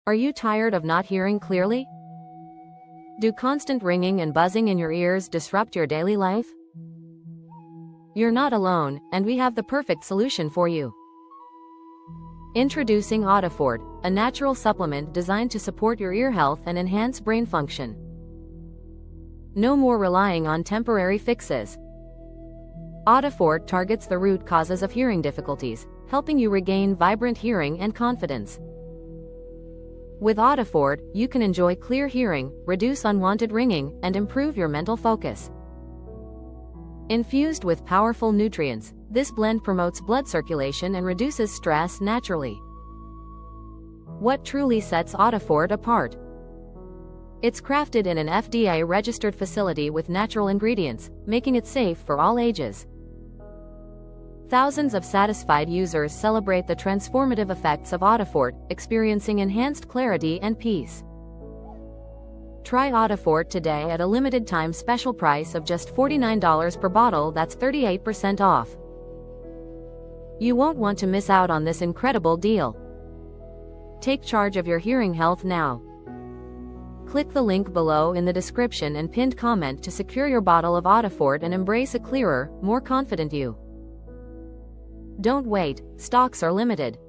Are you tired of not hearing clearly? Do constant ringing and buzzing in your ears disrupt your daily life? You're not alone, and we have the perfect solution for you. Introducing Audifort, a natural supplement designed to support your ear health and enhance brain function. No more relying on temporary fixes. Audifort targets the root causes of hearing difficulties, helping you regain vibrant hearing and confidence. With Audifort, you can enjoy clear hearing, reduce unwanted ringing, and improve your mental focus. Infused with powerful nutrients, this blend promotes blood circulation and reduces stress naturally. What truly sets Audifort apart? It's crafted in an FDA-registered facility with natural ingredients, making it safe for all ages. Thousands of satisfied users celebrate the transformative effects of Audifort, experiencing enhanced clarity and peace. Try Audifort today at a limited-time special price of just $49 per bottle. That's 38% off. You won't want to miss out on this incredible deal. Take charge of your hearing health now. Click the link below in the description and pinned comment to secure your bottle of Audifort and embrace a clearer, more confident you. Don't wait, stocks are limited.